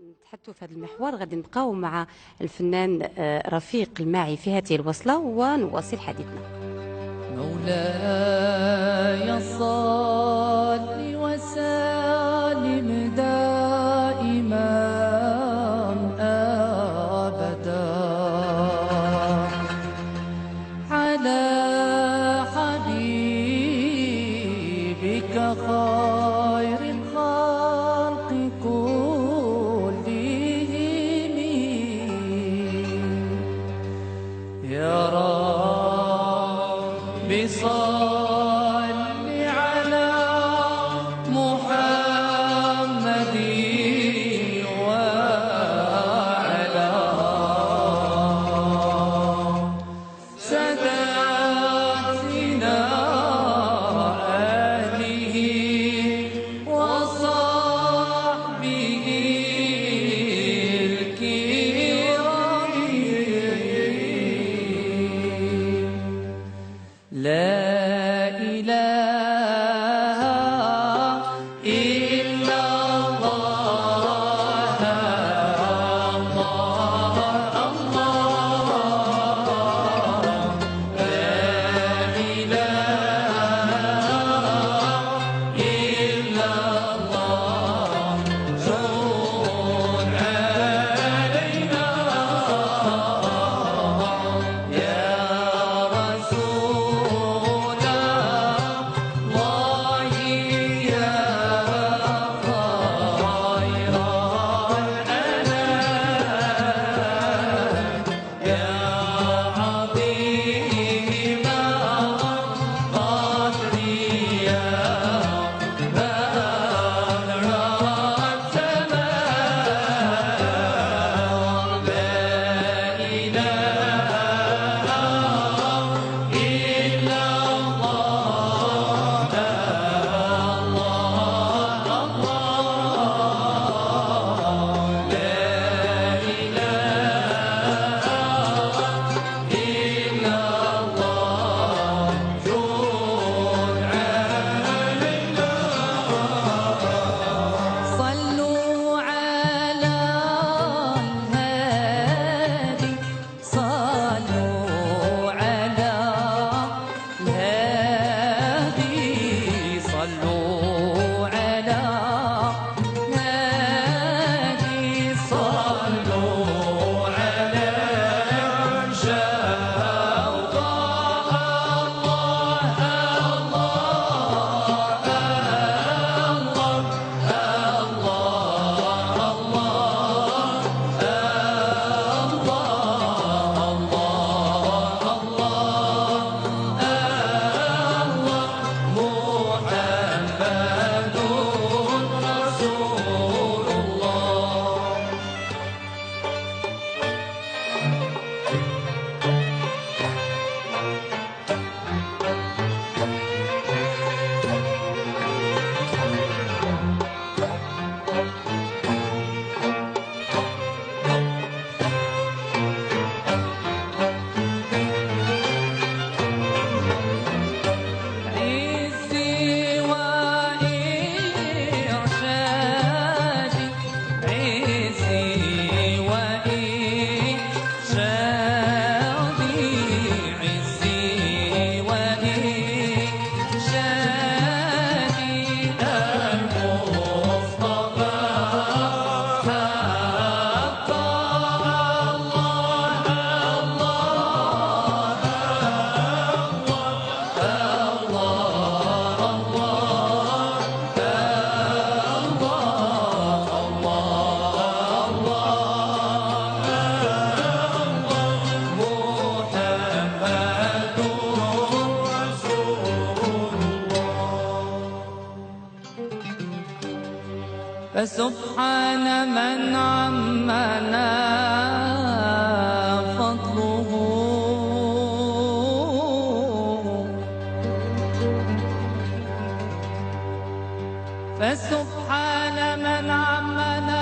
نتحدثوا في هذا المحور غادي نبقاو مع الفنان رفيق الماعي في هذه الوصلة ونواصل حديثنا. مولاي صل وسلم دائما أبدا على حبيبك خير الخلق كلهم يا رب صل على محمد وعلى ساداتنا آله وصحبه الكرام. لا إله إلا الله الله الله لا إله إلا الله جود علينا يا رسول الله يا خير الأنام يا عظيم القدر يا بدر التمام لا إله إلا الله صلوا على الهادي صلوا على الهادي صلوا على الهادي صلوا على شوق الله محمد رسول الله. عزي وإرشادي عزي وإرشادي عزي وإرشادي المصطفى حق محمد رسول الله. فسبحان من عمنا فضله فسبحان من عمنا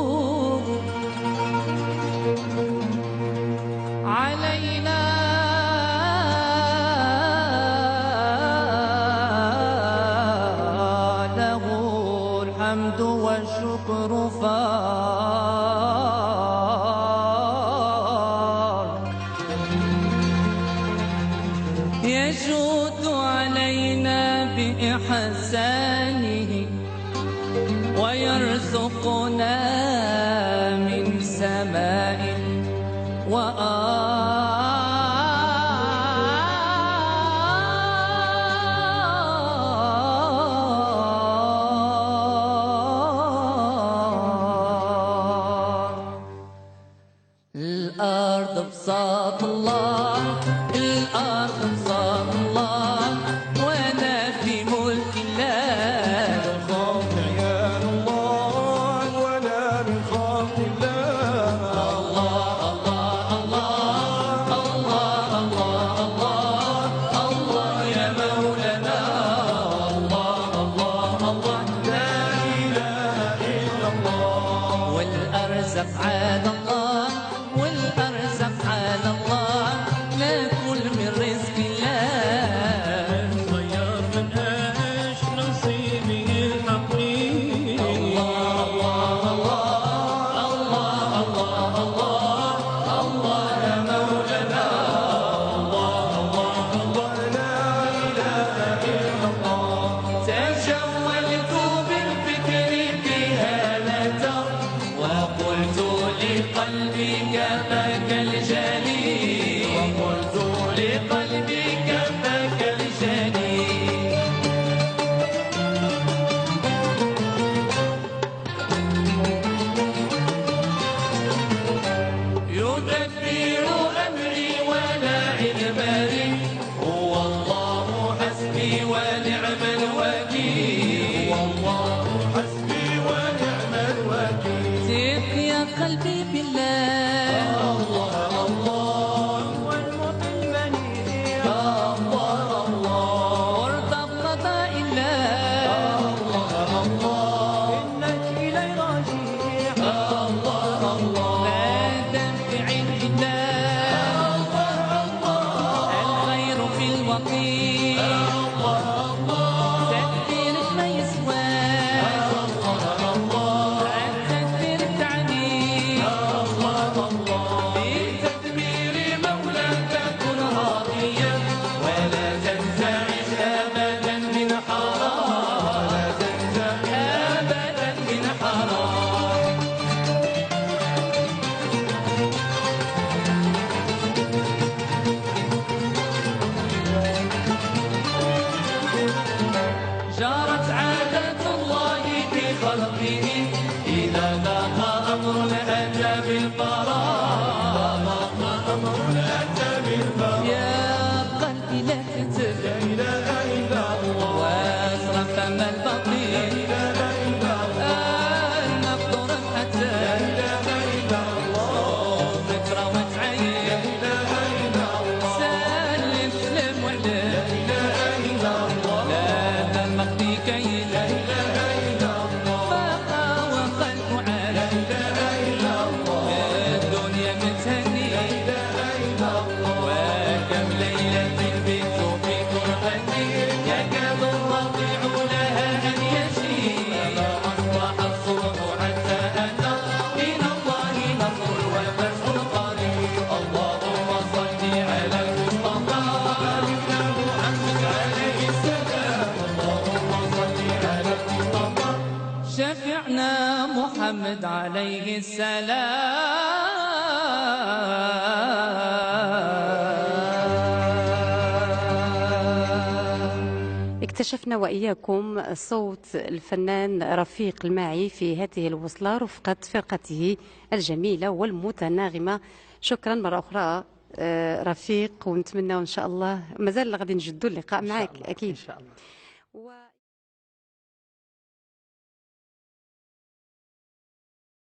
فضله علينا يجود علينا بإحسانه ويرزقنا من سماء الأرض بساط الله، الأرض بساط الله، وأنا في ملك الله. الخلق عيال الله وأنا من خلق الله. الله الله الله الله الله الله الله يا مولانا. الله الله الله لا إله إلا الله. والأرزق على الله، والأرزق على الله، ناكل من رزق الله. غير من ايش نصيبي الحقيقي. الله الله الله الله الله الله الله يا مولانا. الله لا إله إلا الله. تجولت بالفكر في هالة وقلت لقلبي كفاك الجليل، وقلت لقلبي كفاك الجليل. يدبر أمري ولا علم لي، هو الله حسبي ونعم الوكيل. والله حسبي ونعم الوكيل. ثق يا قلبي بالله، الله الله والمحيي المنيع. الله الله وارضى بقضاء الله. الله الله إنك إلي راجع. الله الله ما دام في علم الله، الخير في الوقيت. تدبيرك ما يسواش، التدبير تعنيك. بتدبير مولاك كن راضيا، ولا تنزعج أبدا من حرام، ولا تنزعج أبدا من حرام. جرت عادة الله في خلقه، إذا ضاق أمر أتى بالفراغ. يا قلبي لا تنتبه، لا إله إلا الله. واسرع فما البطيء، النبض حتى ذكرى وتعين. سلم سلم وعلم، لا تمقتي كيل، بقى وقلب عالم. الدنيا متهني، وكم ليلة بت في تربتي، يكاد الرضيع لها أن يشيب. أصبح الصبح حتى أتى من الله نصر وفتح قريب. اللهم صل على المصطفى محمد عليه السلام. اللهم صل على المصطفى شفيعنا محمد عليه السلام. اكتشفنا وإياكم صوت الفنان رفيق الماعي في هذه الوصلة رفقة فرقته الجميلة والمتناغمة. شكرا مرة أخرى رفيق، ونتمنى إن شاء الله مازال غادي نجدوا اللقاء معك أكيد إن شاء الله.